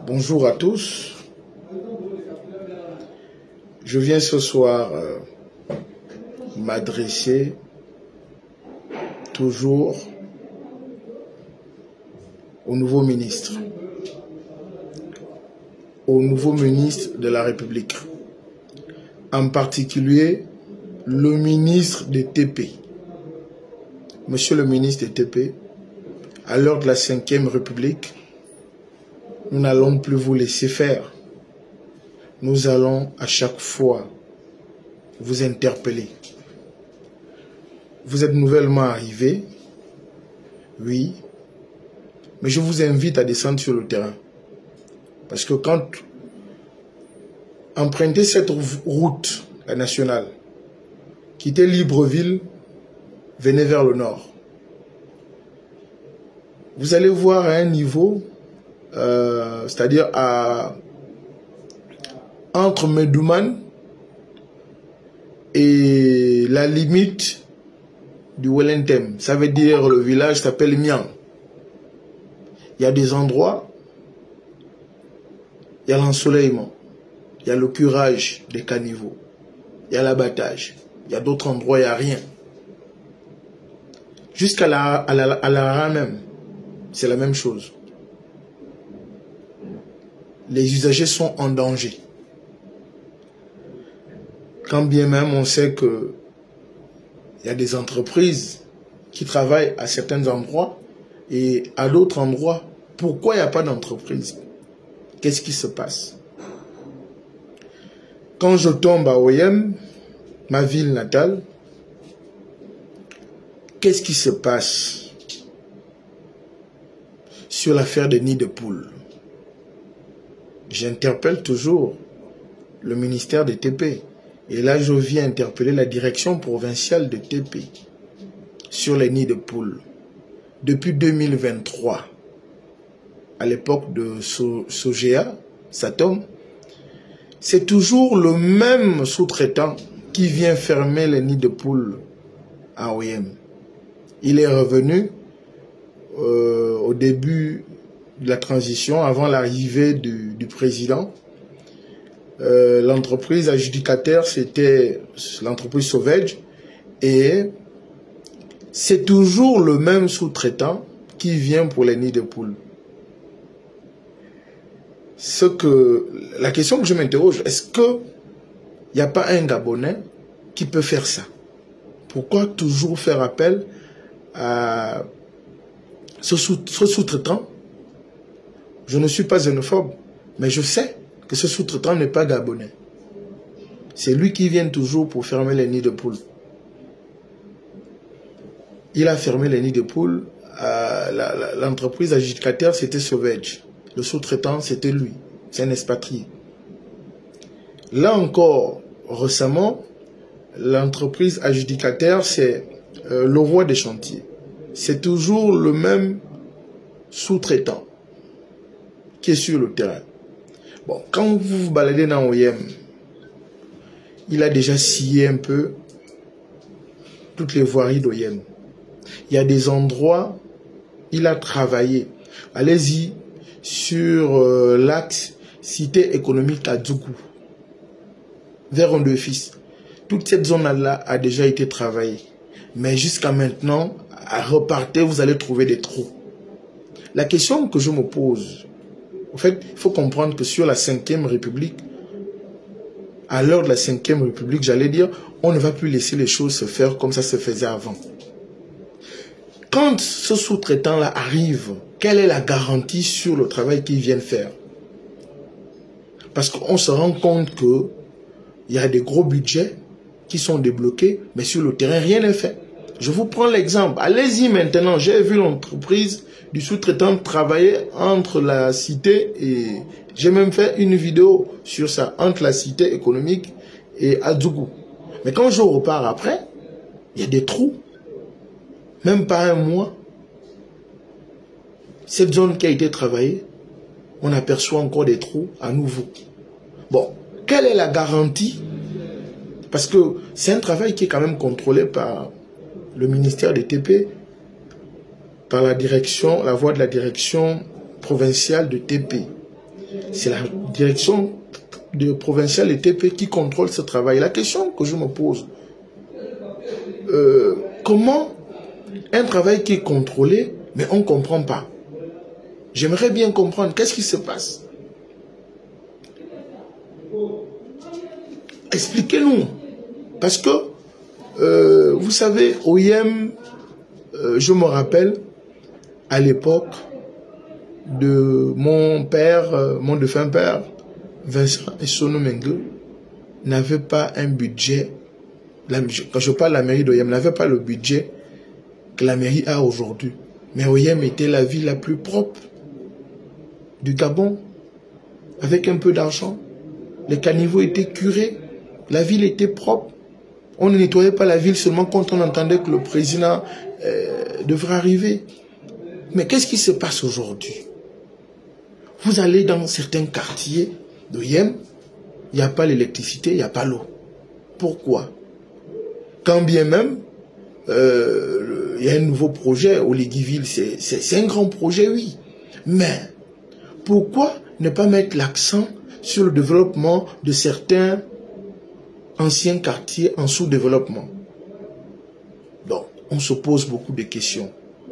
Bonjour à tous. Je viens ce soir m'adresser toujours au nouveau ministre de la République, en particulier le ministre des TP. Monsieur le ministre des TP, à l'heure de la 5e République, nous n'allons plus vous laisser faire. Nous allons à chaque fois vous interpeller. Vous êtes nouvellement arrivé, oui, mais je vous invite à descendre sur le terrain. Parce que quand empruntez cette route, la nationale, quittez Libreville, venez vers le nord. Vous allez voir à un niveau, c'est-à-dire entre Medouman et la limite du Wellington. Ça veut dire le village s'appelle Mian. Il y a des endroits, il y a l'ensoleillement, il y a le curage des caniveaux, il y a l'abattage, il y a d'autres endroits, il n'y a rien. Jusqu'à la même, c'est la même chose. Les usagers sont en danger. Quand bien même on sait que il y a des entreprises qui travaillent à certains endroits et à d'autres endroits, pourquoi il n'y a pas d'entreprise? Qu'est-ce qui se passe? Quand je tombe à Oyem, ma ville natale, qu'est-ce qui se passe sur l'affaire des nids de poules? J'interpelle toujours le ministère des TP. Et là, je viens interpeller la direction provinciale de TP sur les nids de poules. Depuis 2023, à l'époque de Sogea, Satom, c'est toujours le même sous-traitant qui vient fermer les nids de poules à Oyem. Il est revenu au début de la transition, avant l'arrivée du président. L'entreprise adjudicataire, c'était l'entreprise Sauvage, et c'est toujours le même sous-traitant qui vient pour les nids de poules. La question que je m'interroge, est-ce qu'il n'y a pas un Gabonais qui peut faire ça? Pourquoi toujours faire appel à ce sous-traitant? Je ne suis pas xénophobe, mais je sais que ce sous-traitant n'est pas gabonais. C'est lui qui vient toujours pour fermer les nids de poules. Il a fermé les nids de poules. L'entreprise adjudicataire, c'était Sauvage. Le sous-traitant, c'était lui. C'est un expatrié. Là encore, récemment, l'entreprise adjudicataire, c'est le roi des chantiers. C'est toujours le même sous-traitant qui est sur le terrain. Bon, quand vous vous baladez dans Oyem, il a déjà scié un peu toutes les voiries d'Oyem. Il y a des endroits, il a travaillé. Allez-y sur l'axe cité économique à Djougou, vers Ondefis. Toute cette zone-là a déjà été travaillée. Mais jusqu'à maintenant, à repartir, vous allez trouver des trous. La question que je me pose, en fait, il faut comprendre que sur la 5e République, à l'heure de la 5e République, j'allais dire, on ne va plus laisser les choses se faire comme ça se faisait avant. Quand ce sous-traitant-là arrive, quelle est la garantie sur le travail qu'il vient faire? Parce qu'on se rend compte qu'il y a des gros budgets qui sont débloqués, mais sur le terrain, rien n'est fait. Je vous prends l'exemple. Allez-y maintenant, j'ai vu l'entreprise du sous-traitant travailler entre la cité et... J'ai même fait une vidéo sur ça, entre la cité économique et Adzougou. Mais quand je repars après, il y a des trous. Même pas un mois. Cette zone qui a été travaillée, on aperçoit encore des trous à nouveau. Bon, quelle est la garantie? Parce que c'est un travail qui est quand même contrôlé par le ministère des TP, par la direction, la voie de la direction provinciale de TP. C'est la direction provinciale de TP qui contrôle ce travail. La question que je me pose, comment un travail qui est contrôlé, mais on ne comprend pas? J'aimerais bien comprendre qu'est-ce qui se passe. Expliquez-nous. Parce que, vous savez, OIM, je me rappelle, à l'époque de mon père, mon défunt père, Vincent Essono Mengue, n'avait pas un budget. Quand je parle de la mairie d'OIM, n'avait pas le budget que la mairie a aujourd'hui. Mais OIM était la ville la plus propre du Gabon, avec un peu d'argent. Les caniveaux étaient curés, la ville était propre. On ne nettoyait pas la ville seulement quand on entendait que le président devrait arriver. Mais qu'est-ce qui se passe aujourd'hui? Vous allez dans certains quartiers d'OIM, il n'y a pas l'électricité, il n'y a pas l'eau. Pourquoi? Quand bien même, il y a un nouveau projet, Oligiville, c'est un grand projet, oui. Mais pourquoi ne pas mettre l'accent sur le développement de certains anciens quartiers en sous-développement? Donc, on se pose beaucoup de questions.